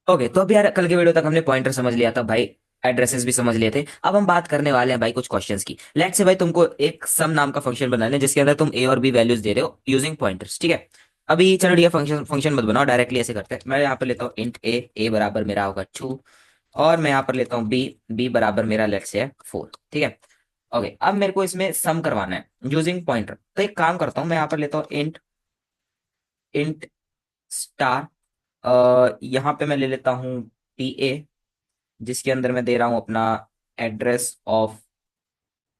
Okay, तो अभी यार कल के वीडियो तक हमने पॉइंटर समझ लिया था भाई, एड्रेसेस भी समझ लिए थे। अब हम बात करने वाले हैं भाई कुछ क्वेश्चंस की। लेट्स से भाई तुमको एक सम नाम का फंक्शन बनाना है जिसके अंदर तुम ए और बी वैल्यूज दे रहे हो यूजिंग पॉइंटर्स, ठीक है। अभी चलो ये फंक्शन फंक्शन मत बनाओ, डायरेक्टली ऐसे करते हैं। मैं यहाँ पर लेता हूँ इंट ए, ए बराबर मेरा होगा 2। और मैं यहाँ पर लेता हूँ बी, बी बराबर मेरा लेट्स से है 4, ठीक है। ओके, अब मेरे को इसमें सम करवाना है यूजिंग पॉइंटर। तो एक काम करता हूँ, मैं यहाँ पर लेता हूँ इंट इंट स्टार, यहाँ पे मैं ले लेता हूँ पी ए, जिसके अंदर मैं दे रहा हूं अपना एड्रेस ऑफ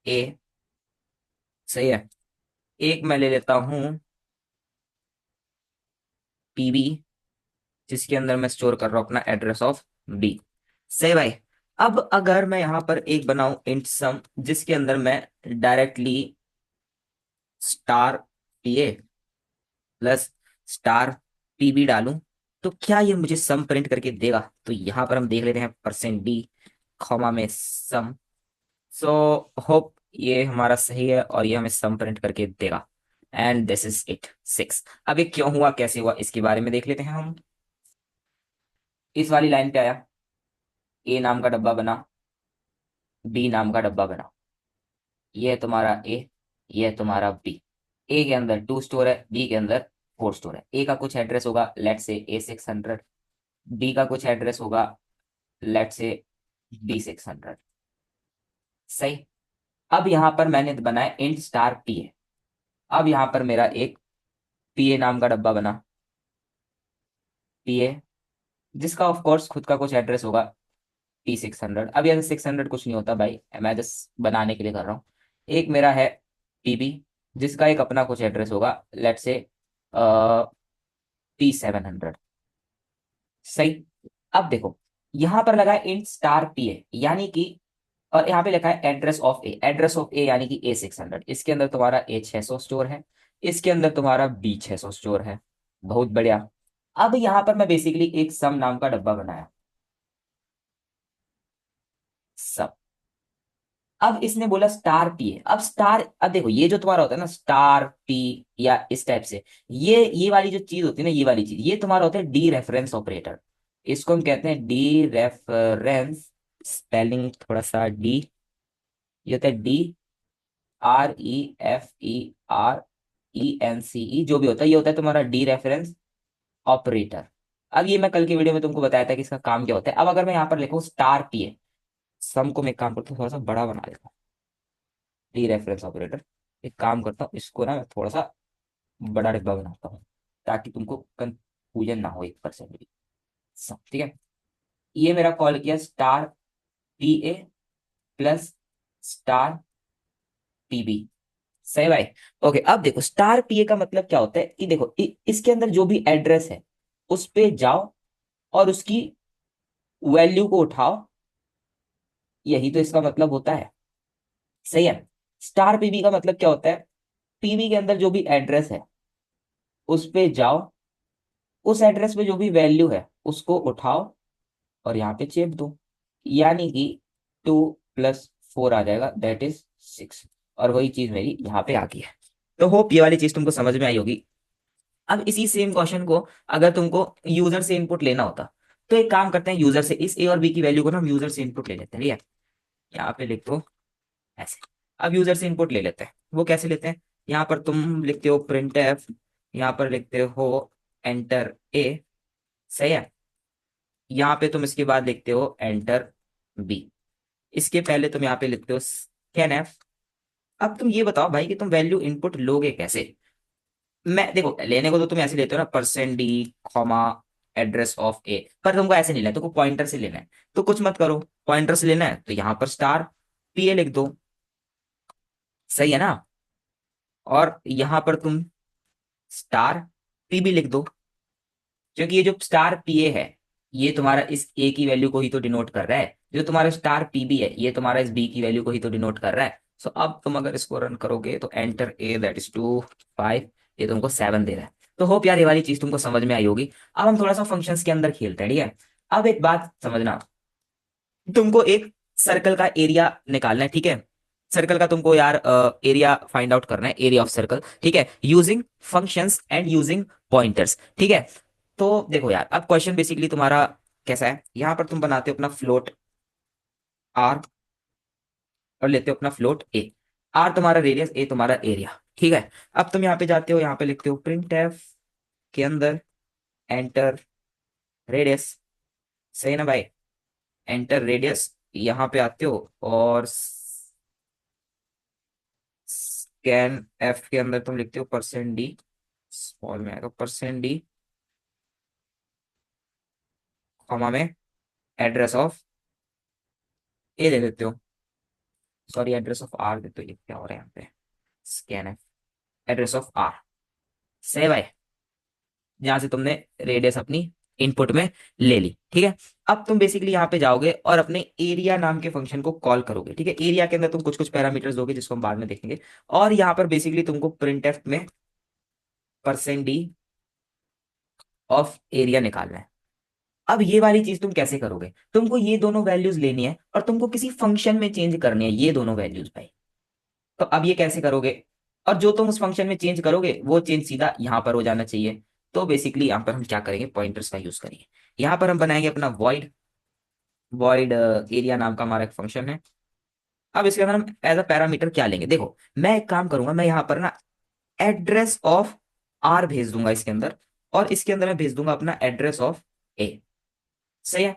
ए, सही है। एक मैं ले लेता हूं पीबी, जिसके अंदर मैं स्टोर कर रहा हूं अपना एड्रेस ऑफ बी, सही भाई। अब अगर मैं यहां पर एक बनाऊं इंट सम, जिसके अंदर मैं directly star P A plus star P B डालूं, तो क्या ये मुझे सम प्रिंट करके देगा? तो यहां पर हम देख लेते हैं परसेंट डी कॉमा में सम। सो होप ये हमारा सही है और ये हमें सम प्रिंट करके देगा। And this is it 6। अब ये क्यों हुआ, कैसे हुआ, इसके बारे में देख लेते हैं हम। इस वाली लाइन पे आया, ए नाम का डब्बा बना, बी नाम का डब्बा बना। ये है तुम्हारा ए, ये है तुम्हारा बी। ए के अंदर 2 स्टोर है, बी के अंदर 4 स्टोर है। ए का कुछ एड्रेस होगा लेट से A600, बी का कुछ एड्रेस होगा लेट से B600, सही। अब यहां पर मैंने बनाया इंट स्टार पी ए। अब यहां पर मेरा एक पी ए नाम का डब्बा बना, पी ए, जिसका ऑफ कोर्स खुद का कुछ एड्रेस होगा P600। अब यहाँ 600 कुछ नहीं होता भाई, मैं जस्ट बनाने के लिए कर रहा हूँ। एक मेरा है पीबी, जिसका एक अपना कुछ एड्रेस होगा लेट से P700, सही। अब देखो, यहाँ पर लगा है इंट स्टार पी ए, यानी कि, और यहाँ पे लिखा है address of a, address of a यानी कि A600। इसके अंदर तुम्हारा A600 स्टोर है, इसके अंदर तुम्हारा B600 स्टोर है। बहुत बढ़िया। अब यहाँ पर मैं बेसिकली एक सम नाम का डब्बा बनाया, सम। अब इसने बोला स्टार पी है। अब स्टार, अब देखो ये जो तुम्हारा होता है ना स्टार पी या इस टाइप से, ये वाली जो चीज होती है ना, ये वाली चीज, ये तुम्हारा होता है डी रेफरेंस ऑपरेटर। इसको हम कहते हैं डी रेफरेंस, स्पेलिंग थोड़ा सा डी, ये होता है डी REFERENCE, जो भी होता है ये होता है तुम्हारा डी रेफरेंस ऑपरेटर। अब ये मैं कल की वीडियो में तुमको बताया था कि इसका काम क्या होता है। अब अगर मैं यहाँ पर लिखूं स्टार पी है, सम को मैं एक काम करता हूँ थोड़ा सा बड़ा बना देता हूँ, डी रेफरेंस ऑपरेटर। एक काम करता हूँ, इसको ना मैं थोड़ा सा बड़ा डिब्बा बनाता हूँ, ताकि तुमको कंफ्यूजन ना हो 1% भी। ठीक है, ये मेरा कॉल किया star P A plus star P B, सही भाई। ओके, अब देखो स्टार पीए का मतलब क्या होता है कि देखो इसके अंदर जो भी एड्रेस है उस पे जाओ और उसकी वैल्यू को उठाओ, यही तो इसका मतलब होता है, सही है। स्टार पीबी का मतलब क्या होता है, पीबी के अंदर जो भी एड्रेस है उस पे जाओ, उस एड्रेस पे जो भी वैल्यू है उसको उठाओ और यहाँ पे चेप दो, यानी कि 2 + 4 आ जाएगा, दैट इज 6। और वही चीज मेरी यहाँ पे आ गई है। तो होप ये वाली चीज तुमको समझ में आई होगी। अब इसी सेम क्वेश्चन को अगर तुमको यूजर से इनपुट लेना होता, तो एक काम करते हैं, यूजर से इस ए और बी की वैल्यू को ना हम यूजर से इनपुट ले लेते हैं, ठीक है। यहाँ पे लिख दो ऐसे। अब यूजर से इनपुट ले लेते हैं, वो कैसे लेते हैं? यहाँ पर तुम लिखते हो प्रिंट एफ, यहाँ पर लिखते हो एंटर ए, सही है। यहाँ पे तुम इसके बाद लिखते हो एंटर बी, इसके पहले तुम यहाँ पे लिखते हो स्कैन एफ। अब तुम ये बताओ भाई कि तुम वैल्यू इनपुट लोगे कैसे? मैं देखो लेने को तो तुम ऐसे लेते हो ना, percent d comma address of a, पर तुमको ऐसे नहीं लेना, तुमको पॉइंटर से लेना है। तो कुछ मत करो, पॉइंटर से लेना है तो यहाँ पर स्टार पी ए लिख दो, सही है ना। और यहाँ पर तुम स्टार पीबी लिख दो, क्योंकि ये जो स्टार पीए है ये तुम्हारा इस ए की वैल्यू को ही तो डिनोट कर रहा है, जो तुम्हारा स्टार पीबी है ये तुम्हारा इस बी की वैल्यू को ही तो डिनोट कर रहा है। सो अब तुम अगर इसको रन करोगे तो एंटर ए दैट इज 2 5, ये तुमको 7 दे रहा है। तो होप यार ये वाली चीज तुमको समझ में आई होगी। अब हम थोड़ा सा फंक्शंस के अंदर खेलते हैं, ठीक है। अब एक बात समझना, तुमको एक सर्कल का एरिया निकालना है, ठीक है। सर्कल का तुमको यार एरिया फाइंड आउट करना है, एरिया ऑफ सर्कल, ठीक है, using functions and using pointers, ठीक है। तो देखो यार, अब क्वेश्चन बेसिकली तुम्हारा कैसा है, यहाँ पर तुम बनाते हो अपना फ्लोट आर और लेते हो अपना फ्लोट ए। आर तुम्हारा रेडियस, ए तुम्हारा एरिया, ठीक है। अब तुम यहाँ पे जाते हो, यहाँ पे लिखते हो प्रिंट एफ के अंदर एंटर रेडियस, सही ना भाई, एंटर रेडियस। यहाँ पे आते हो और स्कैन एफ के अंदर तुम लिखते हो परसेंट डी, स्मॉल में आएगा परसेंट डी, कॉमा में एड्रेस ऑफ ए दे देते हो, सॉरी एड्रेस ऑफ आर देते हो, ये क्या हो रहा है यहाँ पे, scanf address of R, सही भाई। जहां से तुमने रेडियस अपनी इनपुट में ले ली, ठीक है। अब तुम बेसिकली यहाँ पे जाओगे और अपने एरिया नाम के फंक्शन को कॉल करोगे, ठीक है। एरिया के अंदर तुम कुछ कुछ पैरामीटर्स दोगे जिसको हम बाद में देखेंगे, और यहाँ पर बेसिकली तुमको प्रिंट एफ में परसेंट डी ऑफ एरिया निकालना है। अब ये वाली चीज तुम कैसे करोगे, तुमको ये दोनों वैल्यूज लेनी है और तुमको किसी फंक्शन में चेंज करनी है ये दोनों वैल्यूज भाई। तो अब ये कैसे करोगे, और जो तुम उस फंक्शन में चेंज करोगे वो चेंज सीधा यहाँ पर हो जाना चाहिए। तो बेसिकली यहाँ पर हम क्या करेंगे, पॉइंटर्स का यूज करेंगे। यहाँ पर हम बनाएंगे अपना वॉइड, वॉइड एरिया नाम का हमारा एक फंक्शन है। अब इसके अंदर हम एज अ पैरामीटर क्या लेंगे, देखो मैं एक काम करूंगा, मैं यहाँ पर ना एड्रेस ऑफ आर भेज दूंगा इसके अंदर, और इसके अंदर मैं भेज दूंगा अपना एड्रेस ऑफ ए, सही है।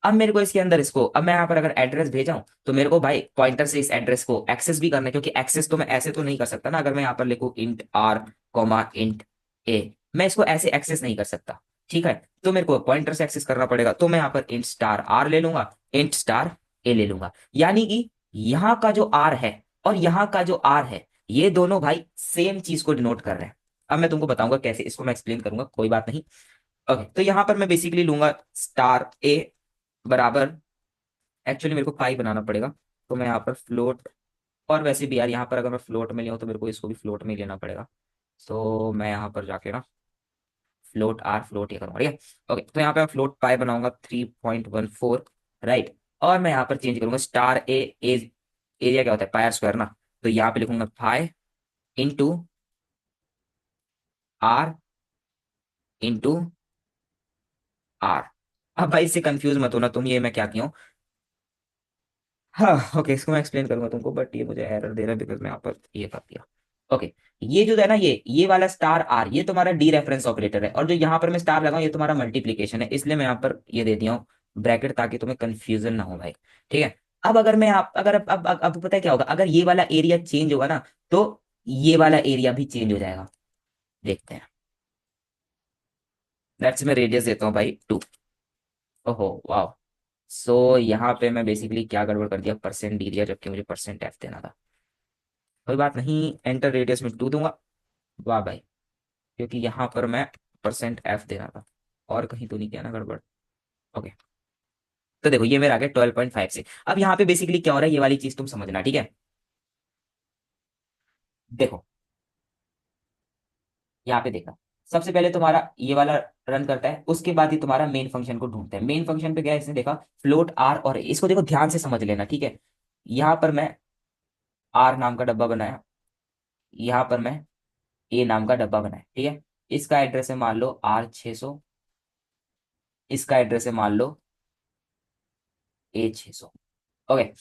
अब मेरे को इसके अंदर इसको, अब मैं यहाँ पर अगर एड्रेस भेजा हूं तो मेरे को भाई पॉइंटर से इस एड्रेस को एक्सेस भी करना है, क्योंकि एक्सेस तो मैं ऐसे तो नहीं कर सकता ना, अगर मैं यहाँ पर लिखूं इंट आर कॉमा इंट ए, मैं इसको ऐसे एक्सेस नहीं कर सकता, ठीक है। तो मेरे को पॉइंटर से एक्सेस करना पड़ेगा, तो मैं यहाँ पर इंट स्टार आर ले लूंगा, इंट स्टार ए ले लूंगा। यानी कि यहाँ का जो आर है और यहाँ का जो आर है, ये दोनों भाई सेम चीज को डिनोट कर रहे हैं। अब मैं तुमको बताऊंगा कैसे, इसको मैं एक्सप्लेन करूंगा, कोई बात नहीं। ओके, तो यहाँ पर मैं बेसिकली लूंगा स्टार ए बराबर, एक्चुअली मेरे को पाई बनाना पड़ेगा, तो मैं यहाँ पर फ्लोट, और वैसे भी यार यहाँ पर अगर मैं फ्लोट में लिया तो मेरे को इसको भी फ्लोट में ही लेना पड़ेगा। तो मैं यहाँ पर जाके ना फ्लोट आर फ्लोट ये करूँगा, ठीक है। ओके, तो यहाँ पे मैं फ्लोट पाई बनाऊंगा 3.14, राइट। और मैं यहाँ पर चेंज करूंगा स्टार ए, एरिया क्या होता है, पाई आर स्क्वायर ना, तो यहाँ पे लिखूंगा pi into R into R. अब भाई इससे कंफ्यूज मत होना तुम, ये मैं क्या किया हूँ, हाँ ओके, इसको मैं एक्सप्लेन करूंगा तुमको, बट ये मुझे एरर दे रहा है बिकॉज मैं यहाँ पर ये कर दिया। ओके, ये जो है ना, ये वाला स्टार आर ये तुम्हारा डी रेफरेंस ऑपरेटर है, और जो यहाँ पर मैं स्टार लगाऊं ये तुम्हारा मल्टीप्लीकेशन है, इसलिए मैं यहाँ पर ये दे दिया हूँ ब्रैकेट, ताकि तुम्हें कंफ्यूजन ना हो भाई, ठीक है। अब अगर मैं आप अगर अब पता है क्या होगा, अगर ये वाला एरिया चेंज होगा ना, तो ये वाला एरिया भी चेंज हो जाएगा, देखते हैं। लेट्स मैं रेडियस देता हूँ भाई 2। ओहो वाह। सो यहाँ पे मैं बेसिकली क्या गड़बड़ कर दिया, परसेंट डी दिया जबकि मुझे परसेंट एफ देना था। कोई बात नहीं, एंटर रेडियस में 2 दूंगा, वाह भाई, क्योंकि यहाँ पर मैं परसेंट एफ देना था, और कहीं तो नहीं किया ना गड़बड़। ओके, तो देखो ये मेरा आ गया 12.5 से। अब यहाँ पे बेसिकली क्या हो रहा है, ये वाली चीज तुम समझना, ठीक है। देखो यहाँ पे देखना, सबसे पहले तुम्हारा ये वाला रन करता है, उसके बाद ही तुम्हारा मेन फंक्शन को ढूंढता है। मेन फंक्शन पे गया, इसने देखा फ्लोट आर, और इसको देखो ध्यान से समझ लेना, ठीक है। यहाँ पर मैं आर नाम का डब्बा बनाया, यहाँ पर मैं ए नाम का डब्बा बनाया, ठीक है। इसका एड्रेस है मान लो R600, इसका एड्रेस है मान लो A600। ओके,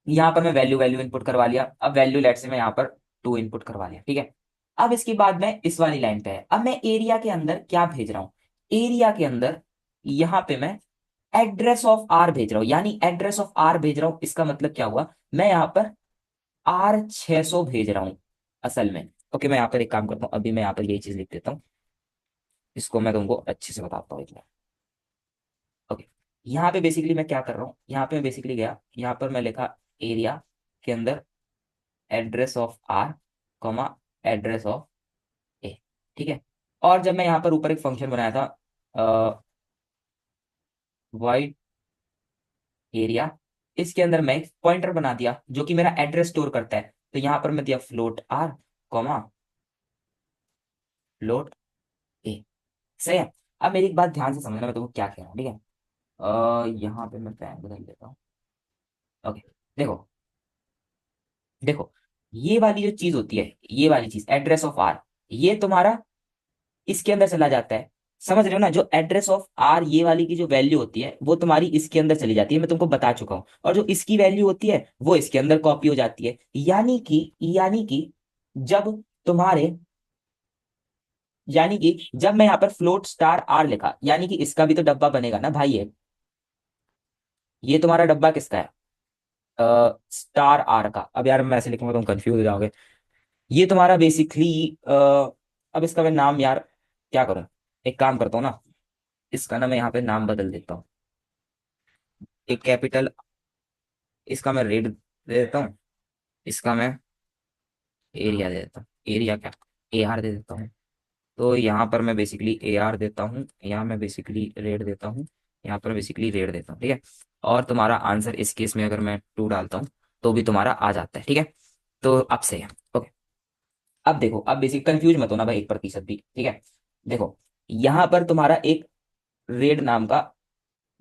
यहाँ पर मैं वैल्यू वैल्यू इनपुट करवा लिया, अब वैल्यू लेट से मैं यहाँ पर 2 इनपुट करवा लिया, ठीक है। अब इसके बाद मैं इस वाली लाइन पे है, अब मैं एरिया के अंदर क्या भेज रहा हूँ, एरिया के अंदर यहाँ पे मैं एड्रेस ऑफ आर भेज रहा हूँ, यानी एड्रेस ऑफ आर भेज रहा हूँ, इसका मतलब क्या हुआ, मैं यहाँ पर R600 भेज रहा हूँ असल में। ओके, मैं यहाँ पर एक काम करता हूँ, अभी मैं यहाँ पर यही चीज लिख देता हूँ, इसको मैं तुमको अच्छे से बताता हूँ। ओके, यहाँ पे बेसिकली मैं क्या कर रहा हूँ, यहाँ पे मैं बेसिकली गया, यहाँ पर मैं लिखा एरिया के अंदर address of r comma address of a, ठीक है। और जब मैं यहाँ पर ऊपर एक फंक्शन बनाया था वाइड एरिया, इसके अंदर मैं एक पॉइंटर बना दिया जो कि मेरा एड्रेस स्टोर करता है, तो यहाँ पर मैं दिया फ्लोट आर कॉमा फ्लोट ए, सही है। अब मेरी एक बात ध्यान से समझना, मैं तुमको क्या कह रहा हूँ, ठीक है। यहाँ पे मैं पैन बदल देता हूँ। ओके, देखो देखो, ये वाली जो चीज होती है, ये वाली चीज एड्रेस ऑफ आर, ये तुम्हारा इसके अंदर चला जाता है, समझ रहे हो ना, जो एड्रेस ऑफ आर ये वाली की जो वैल्यू होती है वो तुम्हारी इसके अंदर चली जाती है, मैं तुमको बता चुका हूँ, और जो इसकी वैल्यू होती है वो इसके अंदर कॉपी हो जाती है। यानी कि जब तुम्हारे यानी कि जब मैं यहाँ पर फ्लोट स्टार आर लिखा, यानी कि इसका भी तो डब्बा बनेगा ना भाई। ये तुम्हारा डब्बा किसका है? स्टार आर का। अब यार मैं ऐसे लिखूंगा तुम कंफ्यूज हो जाओगे। ये तुम्हारा बेसिकली अब इसका मैं नाम यार क्या करूं, एक काम करता हूँ ना, इसका ना मैं यहाँ पे नाम बदल देता हूँ। एक कैपिटल, इसका मैं रेड दे देता हूँ, इसका मैं एरिया दे देता हूँ। एरिया क्या, ए आर दे देता हूँ। तो यहाँ पर मैं बेसिकली ए आर देता हूँ, यहाँ मैं बेसिकली रेड देता हूँ, यहाँ पर बेसिकली रेड देता हूँ, ठीक है। और तुम्हारा आंसर इस केस में अगर मैं 2 डालता हूँ तो भी तुम्हारा आ जाता है, ठीक है। तो अब से है। ओके। अब देखो, अब बेसिक कंफ्यूज मत होना भाई 1% भी, ठीक है। देखो, यहाँ पर तुम्हारा एक रेड नाम का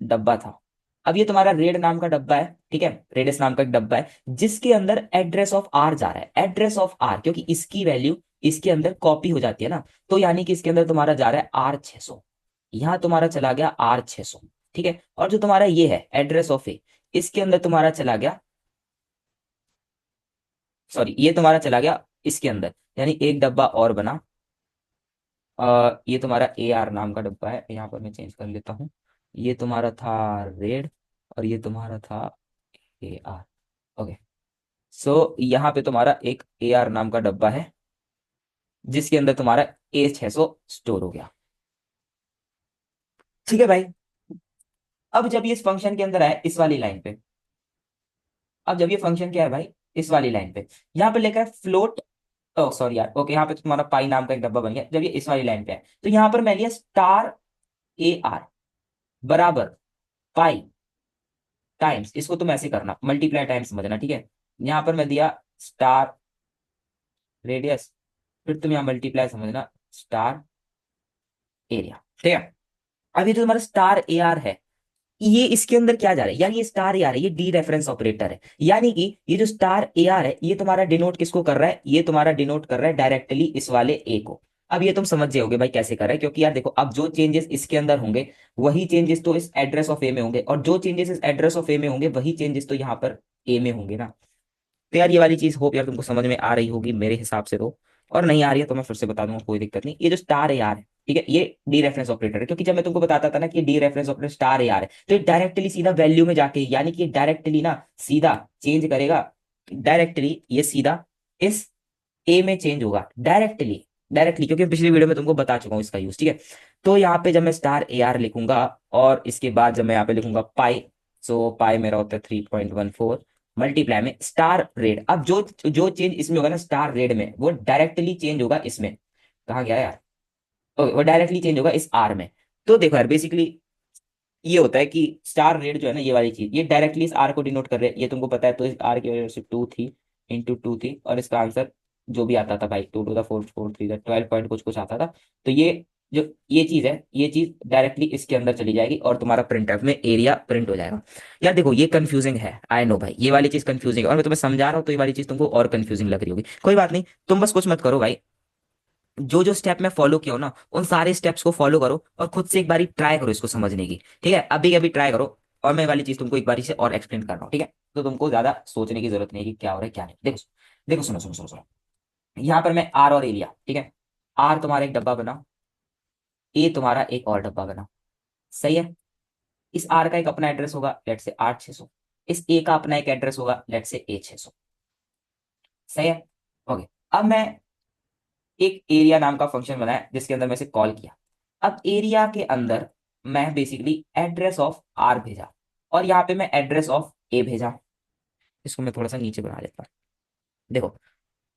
डब्बा था। अब ये तुम्हारा रेड नाम का डब्बा है, ठीक है, रेडियस नाम का एक डब्बा है जिसके अंदर एड्रेस ऑफ आर जा रहा है। एड्रेस ऑफ आर, क्योंकि इसकी वैल्यू इसके अंदर कॉपी हो जाती है ना, तो यानी कि इसके अंदर तुम्हारा जा रहा है R600। यहाँ तुम्हारा चला गया R600, ठीक है। और जो तुम्हारा ये है एड्रेस ऑफ ए, इसके अंदर तुम्हारा चला गया, सॉरी ये तुम्हारा चला गया इसके अंदर, यानी एक डब्बा और बना। ये तुम्हारा ए आर नाम का डब्बा है, यहाँ पर मैं चेंज कर लेता हूँ। ये तुम्हारा था रेड, और ये तुम्हारा था ए आर। ओके। सो यहाँ पे तुम्हारा एक ए आर नाम का डब्बा है जिसके अंदर तुम्हारा A600 स्टोर हो गया, ठीक है भाई। अब जब ये इस फंक्शन के अंदर आए इस वाली लाइन पे, अब जब ये फंक्शन क्या है भाई, इस वाली लाइन पे, यहाँ पे लिखा है फ्लोट, ओ सॉरी यार, ओके, यहाँ पे तो तुम्हारा पाई नाम का एक डब्बा बन गया। जब ये इस वाली लाइन पे है तो यहाँ पर मैं लिया स्टार ए आर बराबर पाई टाइम्स, इसको तुम ऐसे करना मल्टीप्लाई टाइम्स समझना, ठीक है। यहाँ पर मैं दिया स्टार रेडियस, फिर तुम यहाँ मल्टीप्लाई समझना स्टार एरिया, ठीक है। अभी जो तुम्हारा स्टार ए आर है, ये इसके अंदर क्या जा रहा है, यानी ये स्टार ए आर है, ये डी रेफरेंस ऑपरेटर है। यानी कि ये जो स्टार ए आर है ये तुम्हारा डिनोट किसको कर रहा है, ये तुम्हारा डिनोट कर रहा है डायरेक्टली इस वाले ए को। अब ये तुम समझ जाओगे भाई कैसे कर रहा है, क्योंकि यार देखो, अब जो चेंजेस इसके अंदर होंगे वही चेंजेस तो इस एड्रेस ऑफ ए में होंगे, और जो चेंजेस इस एड्रेस ऑफ ए में होंगे वही चेंजेस तो यहाँ पर ए में होंगे ना। तो यार ये वाली चीज होप यार तुमको समझ में आ रही होगी मेरे हिसाब से तो, और नहीं आ रही है तो मैं फिर से बता दूंगा, कोई दिक्कत नहीं। ये जो स्टार ए आर है, ठीक है, ये डी रेफरेंस ऑपरेटर है, क्योंकि जब मैं तुमको बताता था ना कि D reference operator star A R है, तो ये डायरेक्टली सीधा वैल्यू में जाके, यानी कि डायरेक्टली ना सीधा चेंज करेगा, डायरेक्टली ये सीधा इस ए में चेंज होगा डायरेक्टली, डायरेक्टली, क्योंकि पिछली वीडियो में तुमको बता चुका हूँ इसका यूज, ठीक है। तो यहाँ पे जब मैं स्टार ए आर लिखूंगा, और इसके बाद जब मैं यहाँ पे लिखूंगा पाई, सो पाई मेरा होता है 3.14 मल्टीप्लाई में स्टार रेड। अब जो जो चेंज इसमें होगा ना स्टार रेड में, वो डायरेक्टली चेंज होगा इसमें, कहाँ गया यार, वो डायरेक्टली चेंज होगा इस आर में। तो देखो यार बेसिकली ये होता है कि स्टार रेड जो है ना, ये वाली चीज ये डायरेक्टली इस आर को डिनोट कर रहे हैं, ये तुमको पता है। तो इस आर की वजह से 2 थी, और इसका आंसर जो भी आता था भाई 2 to the 4 4 3 12 पॉइंट कुछ कुछ आता था। तो ये जो ये चीज है, ये चीज डायरेक्टली इसके अंदर चली जाएगी और तुम्हारा प्रिंट में एरिया प्रिंट हो जाएगा। यार देखो ये कंफ्यूजिंग है, आई नो भाई, ये वाली चीज कंफ्यूजिंग है, और मैं तुम्हें समझा रहा हूँ तो ये वाली चीज तुमको और कंफ्यूजिंग लग रही होगी, कोई बात नहीं, तुम बस कुछ मत करो भाई। जो जो स्टेप मैं फॉलो किया हूं ना, उन सारे स्टेप्स को फॉलो करो और खुद से एक बारी ट्राई करो इसको समझने की, ठीक है। अभी अभी ट्राई करो, और मैं वाली चीज तुमको एक बारी से और एक्सप्लेन कर रहा हूँ, ठीक है। तो तुमको ज्यादा सोचने की जरूरत नहीं है कि क्या हो रहा है क्या नहीं। देखो, देखो, सुनो सुनो सुनो सुनो, यहाँ पर मैं आर और एरिया, ठीक है, आर तुम्हारा एक डब्बा बना, ए तुम्हारा एक और डब्बा बना, सही है। इस आर का एक अपना एड्रेस होगा, लेट से 8600, इस ए का अपना एक एड्रेस होगा, लेट से A600, सही है। ओके। अब मैं एक एरिया नाम का फंक्शन बनाया जिसके अंदर मैं इसे कॉल किया। अब एरिया के अंदर मैं बेसिकली एड्रेस ऑफ आर भेजा, और यहाँ पे मैं एड्रेस ऑफ ए भेजा। इसको मैं थोड़ा सा नीचे बना देता हूँ। देखो,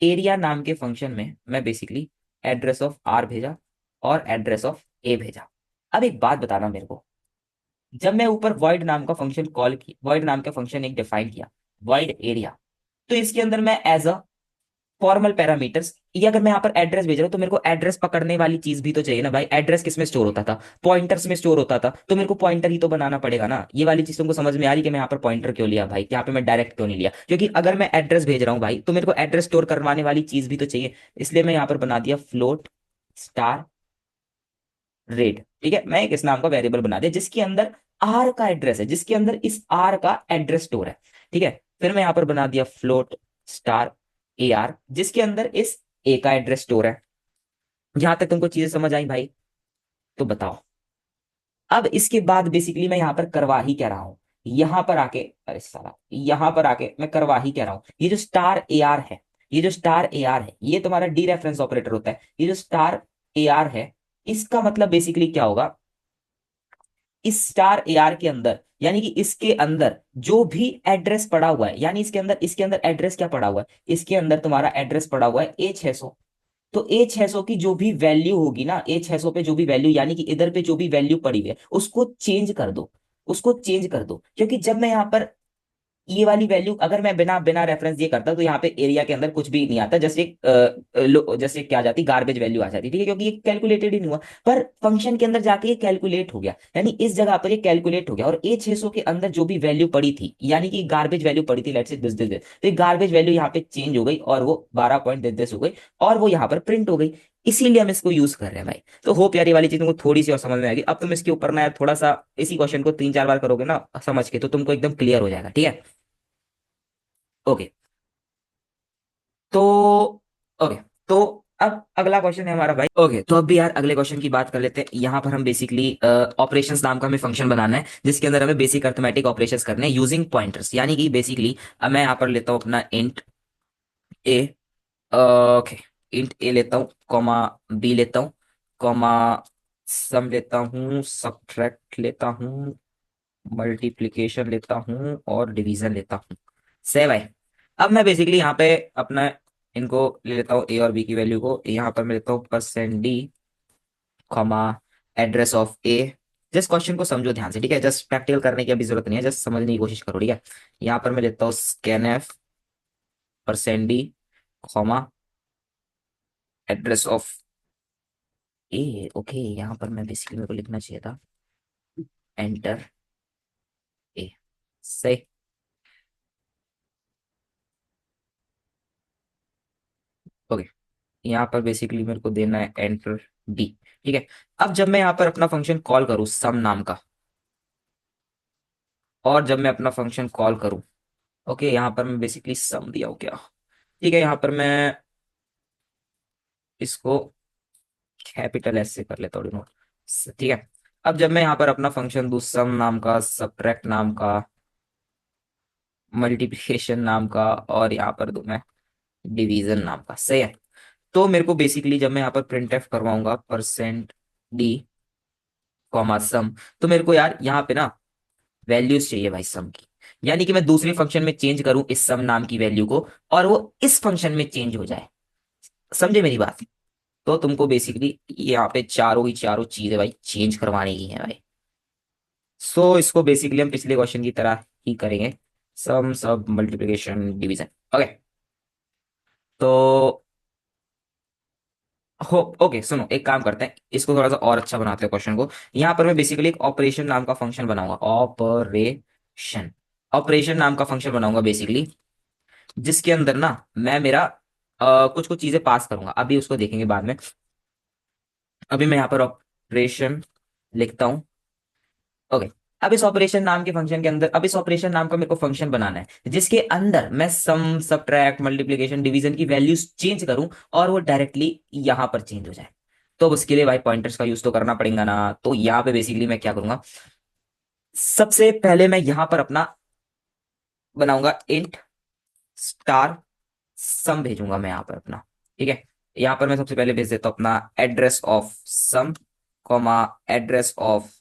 एरिया नाम के फंक्शन में मैं बेसिकली एड्रेस ऑफ आर भेजा और एड्रेस ऑफ ए भेजा। अब एक बात बताना मेरे को, जब मैं ऊपर void नाम का फंक्शन कॉल किया, void नाम का फंक्शन एक डिफाइन किया, void एरिया, तो इसके अंदर मैं एज अ फॉर्मल पैरामीटर्स, ये अगर मैं यहाँ पर एड्रेस भेज रहा हूँ तो मेरे को एड्रेस पकड़ने वाली चीज भी तो चाहिए ना भाई। एड्रेस किस में स्टोर होता था, पॉइंटर्स में स्टोर होता था, तो मेरे को पॉइंटर ही तो बनाना पड़ेगा ना। ये वाली चीज तुमको समझ में आ रही कि मैं यहाँ पर पॉइंटर क्यों लिया भाई, यहाँ पे मैं डायरेक्ट क्यों नहीं लिया, क्योंकि अगर मैं एड्रेस भेज रहा हूँ भाई तो मेरे को एड्रेस स्टोर करवाने वाली चीज भी तो चाहिए, इसलिए मैं यहाँ पर बना दिया फ्लोट स्टार रेड, ठीक है, मैं एक इस नाम का वेरिएबल बना दिया जिसके अंदर आर का एड्रेस है, जिसके अंदर इस आर का एड्रेस स्टोर है। ठीक है, फिर मैं यहां पर बना दिया फ्लोट स्टार ए आर, जिसके अंदर इस ए का एड्रेस स्टोर है। यहां तक तुमको चीजें समझ आई भाई? तो बताओ, अब इसके बाद बेसिकली मैं यहां पर करवा ही क्या रहा हूं, यहां पर आके, अरे साला, यहां पर आके मैं करवा ही क्या रहा हूं, ये जो स्टार ए आर है, ये जो स्टार ए आर है, ये तुम्हारा डी रेफरेंस ऑपरेटर होता है। ये जो स्टार ए आर है, इसका मतलब बेसिकली क्या होगा, इस स्टार ए आर के अंदर, यानी कि इसके अंदर जो भी एड्रेस पड़ा हुआ है, यानी इसके अंदर एड्रेस क्या पड़ा हुआ है, इसके अंदर तुम्हारा एड्रेस पड़ा हुआ है A600। तो A600 की जो भी वैल्यू होगी ना, A600 पे जो भी वैल्यू, यानी कि इधर पे जो भी वैल्यू पड़ी हुई है उसको चेंज कर दो, उसको चेंज कर दो। क्योंकि जब मैं यहाँ पर ये वाली वैल्यू, अगर मैं बिना बिना रेफरेंस ये करता तो यहाँ पे एरिया के अंदर कुछ भी नहीं आता, जैसे जैसे क्या आ जाती, गार्बेज वैल्यू आ जाती, ठीक है, क्योंकि ये कैलकुलेटेड ही नहीं हुआ। पर फंक्शन के अंदर जाके ये कैलकुलेट हो गया, यानी इस जगह पर ये कैलकुलेट हो गया, और A600 के अंदर जो भी वैल्यू पड़ी थी, यानी कि गार्बेज वैल्यू पड़ी थी लेट्स से 10 10 10, तो ये गार्बेज वैल्यू यहाँ पे चेंज हो गई और वो 12.10 हो गई, और वो यहाँ पर प्रिंट हो गई। इसीलिए हम इसको यूज कर रहे हैं भाई। तो होप यार ये वाली चीज तुमको थोड़ी सी और समझ में आएगी। अब तुम इसके ऊपर ना यार थोड़ा सा इसी क्वेश्चन को 3 4 बार करोगे ना समझ के, तो तुमको एकदम क्लियर हो जाएगा, ठीक है। ओके। तो ओके, तो अब अगला क्वेश्चन है हमारा भाई। ओके, तो अब भी यार अगले क्वेश्चन की बात कर लेते हैं। यहाँ पर हम बेसिकली ऑपरेशंस नाम का हमें फंक्शन बनाना है, जिसके अंदर हमें बेसिक अर्थमेटिक ऑपरेशंस करने हैं यूजिंग पॉइंटर्स, यानी कि बेसिकली अब मैं यहाँ पर लेता हूँ अपना इंट ए। ओके, इंट ए लेता हूँ, कॉमा बी लेता हूँ, कॉमा सम लेता हूँ, सब्ट्रैक्ट लेता हूँ, मल्टीप्लिकेशन लेता हूँ, और डिवीजन लेता हूँ। सेव है। अब मैं बेसिकली यहाँ पे अपना इनको ले लेता हूँ, ए और बी की वैल्यू को यहाँ पर मैं लेता हूँ %d, comma address of A. Just question को समझो ध्यान से, ठीक है, जस्ट प्रैक्टिकल करने की अभी जरूरत नहीं है, जस्ट समझने की कोशिश करो, ठीक है। यहाँ पर मैं लेता हूँ scan F, %d, comma address of A. Okay, यहाँ पर मैं बेसिकली मेरे को लिखना चाहिए था एंटर ए। सही। ओके, यहाँ पर बेसिकली मेरे को देना है एंटर डी। ठीक है, अब जब मैं यहाँ पर अपना फंक्शन कॉल करूँ सम नाम का, और जब मैं अपना फंक्शन कॉल करूँ, ओके, यहाँ पर मैं बेसिकली सम दिया हूँ क्या, ठीक है, यहाँ पर मैं इसको कैपिटल एस से कर लेता हूँ डिनोट। ठीक है, अब जब मैं यहाँ पर अपना फंक्शन दूँ सम नाम का, सब्ट्रैक्ट नाम का, मल्टीप्लिकेशन नाम का, और यहाँ पर दूं मैं डिवीजन नाम का, सही है। तो मेरे को बेसिकली जब मैं यहाँ पर प्रिंट एफ करवाऊंगा %d, कॉमा सम, तो मेरे को यार यहाँ पे ना वैल्यूज चाहिए भाई सम की, यानी कि मैं दूसरे फंक्शन में चेंज करूं इस सम नाम की वैल्यू को, और वो इस फंक्शन में चेंज हो जाए। समझे मेरी बात? तो तुमको बेसिकली यहाँ पे चारों ही चारों चीजें भाई चेंज करवानी ही है भाई। सो इसको बेसिकली हम पिछले क्वेश्चन की तरह ही करेंगे, सम सब मल्टीप्लिकेशन डिवीजन। ओके, तो हो ओके, सुनो एक काम करते हैं, इसको थोड़ा सा और अच्छा बनाते हैं क्वेश्चन को। यहाँ पर मैं बेसिकली एक ऑपरेशन नाम का फंक्शन बनाऊंगा, ऑपरेशन, ऑपरेशन नाम का फंक्शन बनाऊंगा बेसिकली, जिसके अंदर ना मैं मेरा कुछ कुछ चीजें पास करूंगा, अभी उसको देखेंगे बाद में। अभी मैं यहाँ पर ऑपरेशन लिखता हूँ। ओके, अब इस ऑपरेशन नाम के फंक्शन के अंदर, अब इस ऑपरेशन नाम का मेरे को फंक्शन बनाना है जिसके अंदर मैं सम सब्ट्रैक्ट मल्टीप्लिकेशन डिवीजन की वैल्यूज चेंज करूं, और वो डायरेक्टली यहां पर चेंज हो जाए। तो अब उसके लिए भाई पॉइंटर्स का यूज तो करना पड़ेगा ना, तो यहाँ पे बेसिकली मैं क्या करूंगा, सबसे पहले मैं यहां पर अपना बनाऊंगा इंट स्टार सम, भेजूंगा मैं यहाँ पर अपना, ठीक है। यहाँ पर मैं सबसे पहले भेज देता हूँ अपना address of sum, comma address of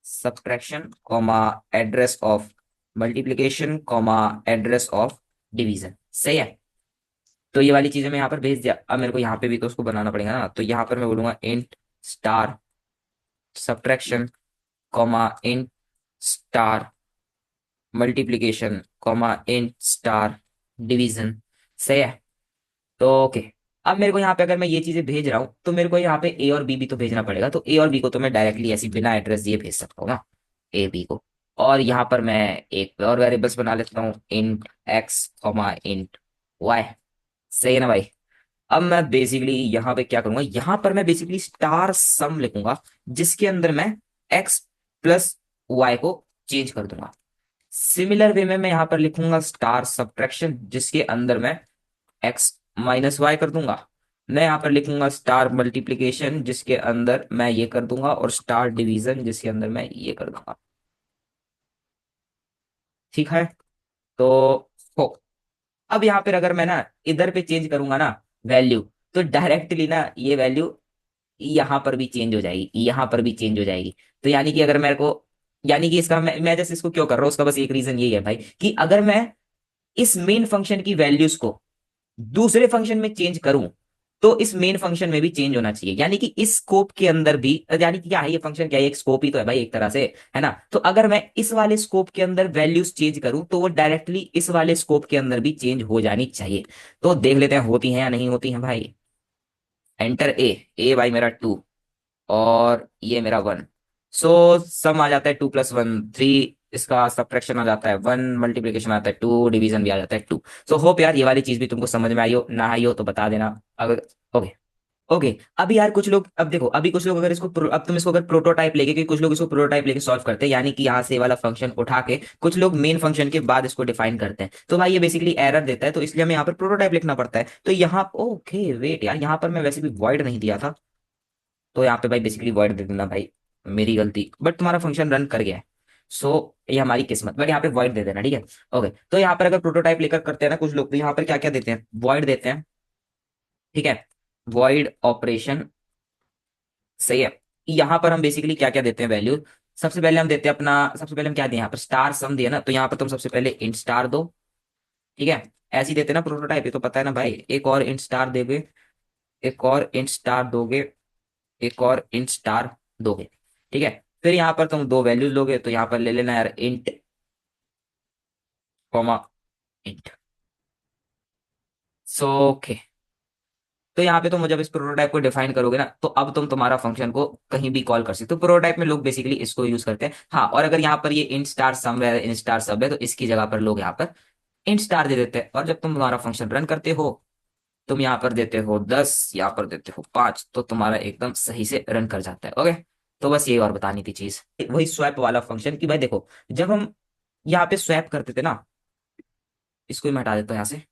subtraction, comma address of multiplication, comma address of division, सही है। तो ये वाली चीजें मैं यहाँ पर भेज दिया। अब मेरे को यहाँ पे भी तो उसको बनाना पड़ेगा ना, तो यहाँ पर मैं बोलूंगा int star subtraction, comma int star multiplication, comma int star division, सही है। तो ओके, अब मेरे को यहाँ पे अगर मैं ये चीजें भेज रहा हूँ तो मेरे को यहाँ पे ए और बी भी तो भेजना पड़ेगा, तो ए और बी को तो मैं डायरेक्टली ऐसी बिना एड्रेस दिए भेज सकता हूँ ना, ए बी को। और यहाँ पर मैं एक और वेरिएबल्स बना लेता हूँ, int X, comma int Y, सही है ना भाई? अब मैं बेसिकली यहाँ पे क्या करूंगा, यहाँ पर मैं बेसिकली स्टार सम लिखूंगा, जिसके अंदर मैं एक्स प्लस वाई को चेंज कर दूंगा। सिमिलर वे में मैं यहाँ पर लिखूंगा स्टार सब्ट्रैक्शन, जिसके अंदर मैं एक्स माइनस वाई कर दूंगा। मैं यहाँ पर लिखूंगा स्टार मल्टीप्लीकेशन, जिसके अंदर मैं ये कर दूंगा, और स्टार डिवीजन, जिसके अंदर मैं ये कर दूंगा। ठीक है। तो हो, अब यहाँ पर अगर मैं ना इधर पे चेंज करूंगा ना वैल्यू, तो डायरेक्टली ना ये वैल्यू यहाँ पर भी चेंज हो जाएगी, यहाँ पर भी चेंज हो जाएगी। तो यानी कि अगर मेरे को, यानी कि इसका मैं जैसे इसको क्यों कर रहा हूँ, उसका बस एक रीजन यही है भाई, कि अगर मैं इस मेन फंक्शन की वैल्यूज को दूसरे फंक्शन में चेंज करूं, तो इस मेन फंक्शन में भी चेंज होना चाहिए। यानी कि इस स्कोप के अंदर भी, यानी कि क्या है ये फंक्शन, क्या है एक स्कोप ही तो है भाई एक तरह से, है ना। तो अगर मैं इस वाले स्कोप के अंदर वैल्यूज चेंज करूं, तो वो डायरेक्टली इस वाले स्कोप के अंदर भी चेंज हो जानी चाहिए। तो देख लेते हैं होती हैं या नहीं होती हैं भाई। एंटर ए, ए भाई मेरा 2, और ये मेरा 1। सो सम आ जाता है 2+1 3, इसका सब्ट्रैक्शन आ जाता है 1, मल्टीप्लीकेशन आता है 2, डिवीजन भी आ जाता है 2। सो होप यार ये वाली चीज भी तुमको समझ में आई हो, ना आई हो तो बता देना अगर। ओके। ओके। अभी यार कुछ लोग, अब देखो अभी कुछ लोग अगर इसको अब तुम इसको अगर प्रोटोटाइप लेके, कि कुछ लोग इसको प्रोटोटाइप लेके सॉल्व करते हैं, यानी कि यहाँ से ये वाला फंक्शन उठा के कुछ लोग मेन फंक्शन के बाद इसको डिफाइन करते हैं, तो भाई ये बेसिकली एरर देता है, तो इसलिए हमें यहाँ पर प्रोटोटाइप लिखना पड़ता है। तो यहाँ ओके वेट यार, यहाँ पर मैं वैसे भी वॉइड नहीं दिया था, तो यहाँ पे भाई बेसिकली वॉइड दे देना भाई, मेरी गलती, बट तुम्हारा फंक्शन रन कर गया है। सो ये हमारी किस्मत, बट यहाँ पे वॉइड दे देना, ठीक है। ओके, तो यहाँ पर अगर प्रोटोटाइप लेकर करते हैं ना कुछ लोग, तो यहाँ पर क्या क्या देते हैं, वॉइड देते हैं, ठीक है। वॉइड ऑपरेशन, सही है। यहाँ पर हम बेसिकली क्या क्या देते हैं वैल्यू, सबसे पहले हम देते हैं अपना, सबसे पहले हम क्या दें, यहाँ पर स्टार सम दिया ना, तो यहाँ पर तुम सबसे पहले इंट स्टार दो, ठीक है। ऐसे ही देते हैं ना प्रोटोटाइप, ये तो पता है ना भाई, एक और इंट स्टार दोगे, एक और इंट स्टार दोगे, एक और इंट स्टार दोगे, ठीक है। फिर यहाँ पर तुम दो वैल्यूज लोगे, तो यहाँ पर ले लेना यार int comma int. So okay, तो यहाँ पे तुम जब इस प्रोटोटाइप को डिफाइन करोगे ना, तो अब तुम तुम्हारा फंक्शन को कहीं भी कॉल कर सकते हो। प्रोटोटाइप में लोग बेसिकली इसको यूज करते हैं, हाँ। और अगर यहाँ पर ये इंट स्टार सम है, इंट स्टार सब है, तो इसकी जगह पर लोग यहाँ पर इंट स्टार दे देते हैं। और जब तुम तुम्हारा फंक्शन रन करते हो, तुम यहाँ पर देते हो 10, यहाँ पर देते हो 5, तो तुम्हारा एकदम सही से रन कर जाता है। ओके, तो बस यही और बतानी थी चीज, वही स्वैप वाला फंक्शन, कि भाई देखो जब हम यहाँ पे स्वैप करते थे ना, इसको ही मैं हटा देता हूँ यहाँ से,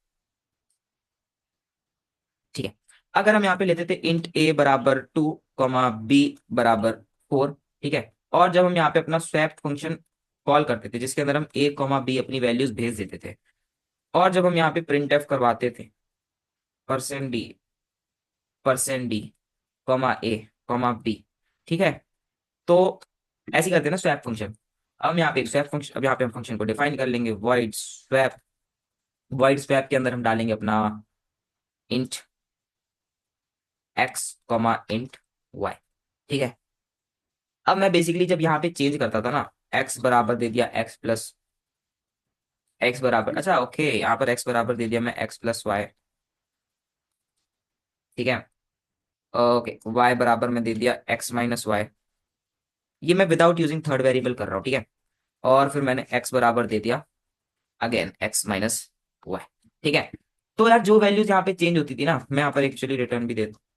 ठीक है। अगर हम यहाँ पे लेते थे इंट ए बराबर 2, बी बराबर 4, ठीक है। और जब हम यहाँ पे अपना स्वैप फंक्शन कॉल करते थे, जिसके अंदर हम ए बी अपनी वैल्यूज भेज देते थे, और जब हम यहाँ पे प्रिंट एफ करवाते थे, %d, %d, ए बी, ठीक है। तो ऐसे ही करते हैं ना स्वैप फंक्शन। अब यहाँ पे एक स्वैप फंक्शन, अब यहाँ पे हम फंक्शन को डिफाइन कर लेंगे, वॉइड स्वैप। वॉइड स्वैप के अंदर हम डालेंगे अपना इंट एक्स इंट वाई, ठीक है। अब मैं बेसिकली जब यहाँ पे चेंज करता था ना, एक्स बराबर दे दिया एक्स प्लस, एक्स बराबर, अच्छा ओके, यहाँ पर एक्स बराबर दे दिया मैं एक्स प्लस वाई, ठीक है। ओके, वाई बराबर में दे दिया एक्स माइनस वाई, ये मैं विदाउट यूजिंग थर्ड वेरिएबल कर रहा हूँ, ठीक है। और फिर मैंने एक्स बराबर दे दिया अगेन एक्स माइनस वाई, ठीक है। तो यार जो वैल्यूज यहाँ पे चेंज होती थी ना, मैं यहाँ पर एक्चुअली रिटर्न भी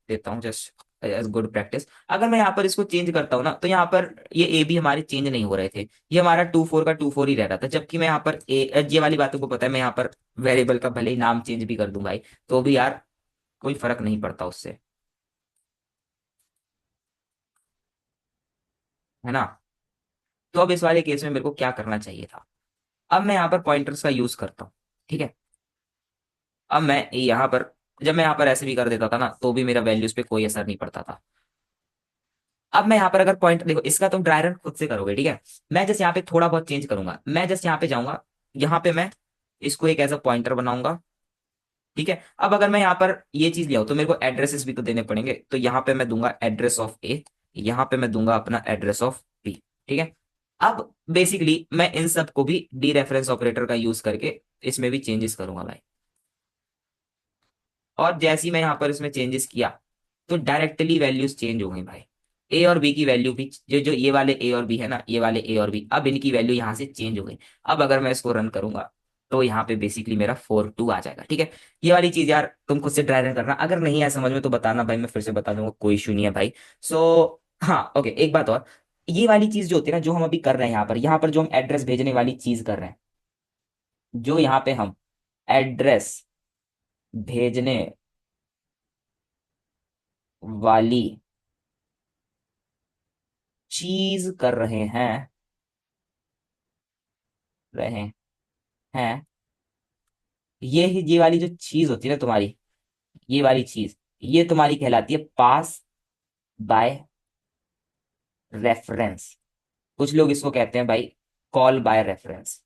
देता हूँ जस्ट एज गुड प्रैक्टिस। अगर मैं यहाँ पर इसको चेंज करता हूँ ना, तो यहाँ पर ये ए बी हमारे चेंज नहीं हो रहे थे, ये हमारा 2 4 का 2 4 ही रह रहा था। जबकि मैं यहाँ पर ये वाली बातों को पता है, मैं यहाँ पर वेरिएबल का भले ही नाम चेंज भी कर दूं भाई, तो भी यार कोई फर्क नहीं पड़ता उससे, है ना। तो अब इस वाले केस में मेरे को क्या करना चाहिए था, अब मैं यहाँ पर पॉइंटर्स का यूज करता हूँ, ठीक है। अब मैं यहाँ पर, जब मैं यहाँ पर ऐसे भी कर देता था ना, तो भी मेरा वैल्यूज पे कोई असर नहीं पड़ता था। अब मैं यहाँ पर अगर पॉइंट देखो, इसका तुम ड्राई रन खुद से करोगे, ठीक है। मैं जस्ट यहाँ पे थोड़ा बहुत चेंज करूंगा, मैं जस्ट यहाँ पे जाऊंगा, यहाँ पे मैं इसको एक एज अ पॉइंटर बनाऊंगा, ठीक है। अब अगर मैं यहाँ पर ये चीज ले आऊं, तो मेरे को एड्रेसेस भी तो देने पड़ेंगे, तो यहाँ पे मैं दूंगा एड्रेस ऑफ ए, यहाँ पे मैं दूंगा अपना एड्रेस ऑफ बी, ठीक है। अब बेसिकली मैं इन सब को भी डी रेफरेंस ऑपरेटर का यूज करके इसमें भी चेंजेस करूंगा भाई। और जैसे ही मैं यहाँ पर इसमें चेंजेस किया, तो डायरेक्टली वैल्यूज चेंज हो गई भाई। ए और बी की वैल्यू भी, जो जो ये वाले ए और बी है ना, ये वाले ए और बी, अब इनकी वैल्यू यहाँ से चेंज हो गई। अब अगर मैं इसको रन करूंगा, तो यहाँ पे बेसिकली मेरा 4 2 आ जाएगा। ठीक है, ये वाली चीज यार तुम खुद से ट्राई रन करना, अगर नहीं है समझ में तो बताना भाई, मैं फिर से बता दूंगा, कोई इशू नहीं है भाई। हाँ ओके, एक बात और, ये वाली चीज जो होती है ना, जो हम अभी कर रहे हैं यहाँ पर जो हम एड्रेस भेजने वाली चीज कर रहे हैं, जो यहाँ पे हम एड्रेस भेजने वाली चीज कर रहे हैं, ये वाली जो चीज होती है ना तुम्हारी, ये वाली चीज, ये तुम्हारी कहलाती है पास बाय रेफरेंस। कुछ लोग इसको कहते हैं भाई कॉल बाय रेफरेंस।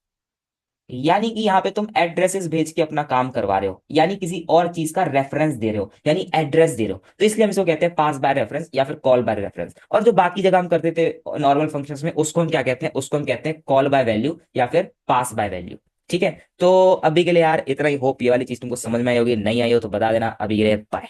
यानी कि यहाँ पे तुम एड्रेसेस भेज के अपना काम करवा रहे हो, यानी किसी और चीज का रेफरेंस दे रहे हो, यानी एड्रेस दे रहे हो, तो इसलिए हम इसको कहते हैं पास बाय रेफरेंस या फिर कॉल बाय रेफरेंस। और जो बाकी जगह हम करते थे नॉर्मल फंक्शंस में, उसको हम क्या कहते हैं, उसको हम कहते हैं कॉल बाय वैल्यू या फिर पास बाय वैल्यू। ठीक है, तो अभी के लिए यार इतना ही, होप ये वाली चीज तुमको समझ में आई होगी, नहीं आई हो तो बता देना। अभी के लिए बाय।